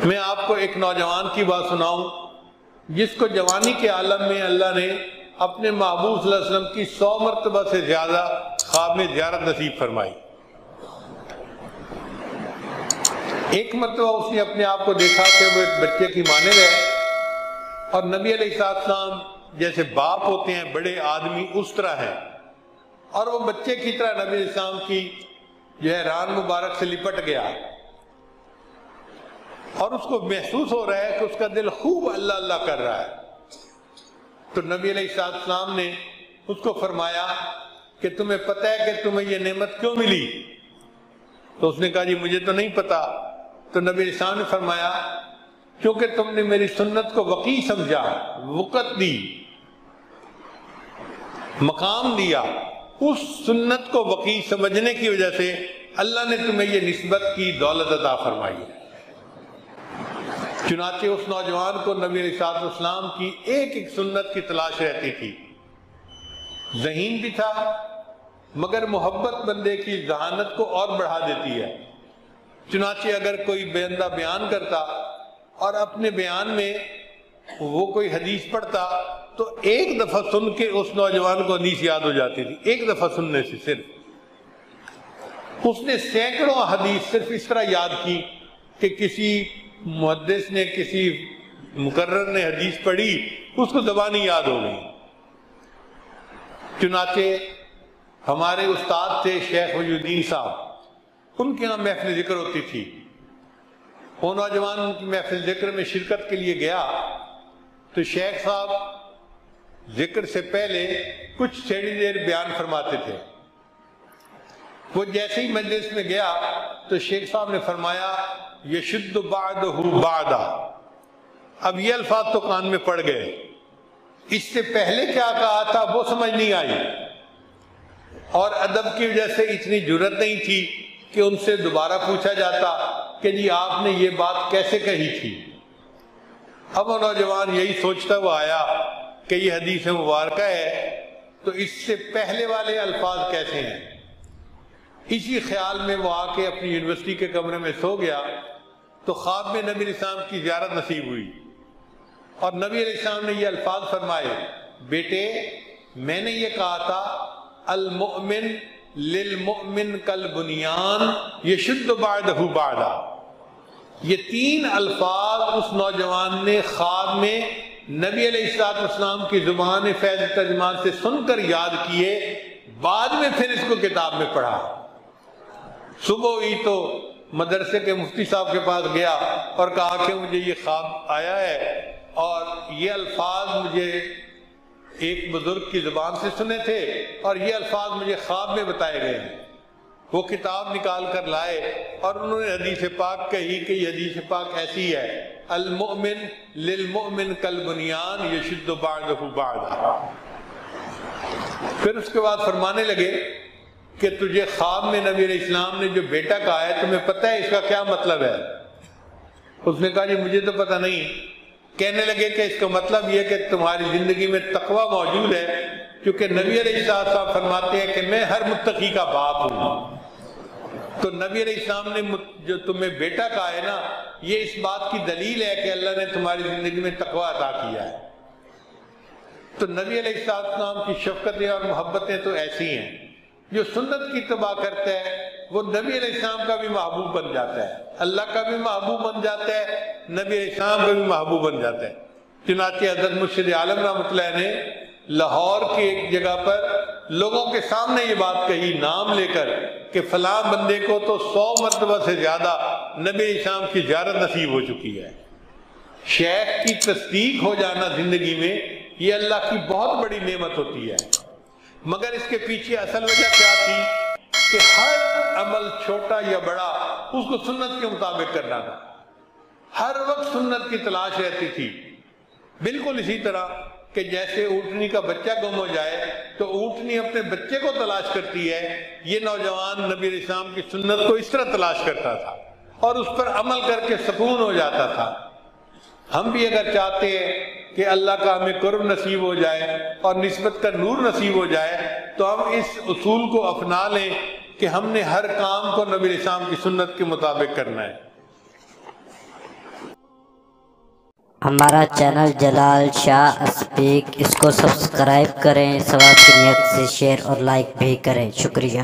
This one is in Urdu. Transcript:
میں آپ کو ایک نوجوان کی بات سناؤں جس کو جوانی کے عالم میں اللہ نے اپنے محبوب صلی اللہ علیہ وسلم کی 100 مرتبہ سے زیادہ خواب میں زیارت نصیب فرمائی۔ ایک مرتبہ اس نے اپنے آپ کو دیکھا کہ وہ ایک بچے کی مانند ہے، اور نبی علیہ السلام جیسے باپ ہوتے ہیں، بڑے آدمی اس طرح ہے، اور وہ بچے کی طرح نبی علیہ السلام کی جو ہے ران مبارک سے لپٹ گیا، اور اس کو محسوس ہو رہا ہے کہ اس کا دل خوب اللہ اللہ کر رہا ہے۔ تو نبی علیہ السلام نے اس کو فرمایا کہ تمہیں پتہ ہے کہ تمہیں یہ نعمت کیوں ملی؟ تو اس نے کہا جی مجھے تو نہیں پتا۔ تو نبی علیہ السلام نے فرمایا کیونکہ تم نے میری سنت کو وقی سمجھا، وقت دی، مقام دیا، اس سنت کو وقی سمجھنے کی وجہ سے اللہ نے تمہیں یہ نسبت کی دولت عطا فرمائی ہے۔ چنانچہ اس نوجوان کو نبی علیہ السلام کی ایک ایک سنت کی تلاش رہتی تھی، ذہین بھی تھا، مگر محبت بندے کی ذہانت کو اور بڑھا دیتی ہے۔ چنانچہ اگر کوئی بندہ بیان کرتا اور اپنے بیان میں وہ کوئی حدیث پڑھتا تو ایک دفعہ سن کے اس نوجوان کو حدیث یاد ہو جاتی تھی، ایک دفعہ سننے سے صرف۔ اس نے سینکڑوں حدیث صرف اس طرح یاد کی کہ کسی محدث نے، کسی مقرر نے حدیث پڑھی، اس کو زبانی یاد ہو گئی۔ چنانچہ ہمارے استاد تھے شیخ ولی الدین صاحب، ان کے یہاں محفل ذکر ہوتی تھی۔ وہ نوجوان ان کی محفل ذکر میں شرکت کے لیے گیا تو شیخ صاحب ذکر سے پہلے کچھ تھوڑی دیر بیان فرماتے تھے۔ وہ جیسے ہی مجلس میں گیا تو شیخ صاحب نے فرمایا یشد بعدہ بعدا، اب یہ الفاظ تو کان میں پڑ گئے، اس سے پہلے کیا کہا تھا وہ سمجھ نہیں آئی، اور ادب کی وجہ سے اتنی جرت نہیں تھی کہ ان سے دوبارہ پوچھا جاتا کہ جی آپ نے یہ بات کیسے کہی تھی۔ اب وہ نوجوان یہی سوچتا ہوا آیا کہ یہ حدیث مبارکہ ہے تو اس سے پہلے والے الفاظ کیسے ہیں۔ اسی خیال میں وہ آ کے اپنی یونیورسٹی کے کمرے میں سو گیا تو خواب میں نبی علیہ السلام کی زیارت نصیب ہوئی، اور نبی علیہ السلام نے یہ الفاظ فرمائے بیٹے میں نے یہ کہا تھا المؤمن للمؤمن کالبنیان یشد بعدہ بعدا۔ یہ 3 الفاظ اس نوجوان نے خواب میں نبی علیہ السلام کی زبان فیض ترجمان سے سن کر یاد کیے، بعد میں پھر اس کو کتاب میں پڑھا۔ صبح ہوئی تو مدرسے کے مفتی صاحب کے پاس گیا اور کہا کہ مجھے یہ خواب آیا ہے اور یہ الفاظ مجھے ایک بزرگ کی زبان سے سنے تھے اور یہ الفاظ مجھے خواب میں بتائے گئے ہیں۔ وہ کتاب نکال کر لائے اور انہوں نے حدیث پاک کہی کہ یہ حدیث پاک ایسی ہے المؤمن للمؤمن کالبنیان یشد بعدہ بعدا۔ پھر اس کے بعد فرمانے لگے کہ تجھے خواب میں نبی علیہ السلام نے جو بیٹا کہا ہے تمہیں پتہ ہے اس کا کیا مطلب ہے؟ اس نے کہا جی مجھے تو پتہ نہیں۔ کہنے لگے کہ اس کا مطلب یہ کہ تمہاری زندگی میں تقوی موجود ہے، کیونکہ نبی علیہ السلام فرماتے ہیں کہ میں ہر متقی کا باپ ہوں۔ تو نبی علیہ السلام نے جو تمہیں بیٹا کہا ہے نا، یہ اس بات کی دلیل ہے کہ اللہ نے تمہاری زندگی میں تقوی عطا کیا ہے۔ تو نبی علیہ السلام کی شفقتیں اور محبتیں تو ایسی ہیں، جو سنت کی اتباع کرتا ہے وہ نبی علیہ السلام کا بھی محبوب بن جاتا ہے، اللہ کا بھی محبوب بن جاتا ہے، نبی علیہ السلام کا بھی محبوب بن جاتا ہے۔ چنانچہ حضرت مرشد عالم رحمۃ اللہ نے لاہور کی ایک جگہ پر لوگوں کے سامنے یہ بات کہی نام لے کر کہ فلاں بندے کو تو 100 مرتبہ سے زیادہ نبی علیہ السلام کی زیارت نصیب ہو چکی ہے۔ شیخ کی تصدیق ہو جانا زندگی میں یہ اللہ کی بہت بڑی نعمت ہوتی ہے، مگر اس کے پیچھے اصل وجہ کیا تھی کہ ہر عمل چھوٹا یا بڑا اس کو سنت کے مطابق کرنا تھا، ہر وقت سنت کی تلاش رہتی تھی۔ بالکل اسی طرح کہ جیسے اونٹنی کا بچہ گم ہو جائے تو اونٹنی اپنے بچے کو تلاش کرتی ہے، یہ نوجوان نبی علیہ السلام کی سنت کو اس طرح تلاش کرتا تھا اور اس پر عمل کر کے سکون ہو جاتا تھا۔ ہم بھی اگر چاہتے ہیں کہ اللہ کا ہمیں قرب نصیب ہو جائے اور نسبت کا نور نصیب ہو جائے تو ہم اس اصول کو اپنا لیں کہ ہم نے ہر کام کو نبی علیہ السلام کی سنت کے مطابق کرنا ہے۔ ہمارا چینل جلال شاہ اسپیک، اس کو سبسکرائب کریں، ثواب کی نیت سے شیئر اور لائک بھی کریں، شکریہ۔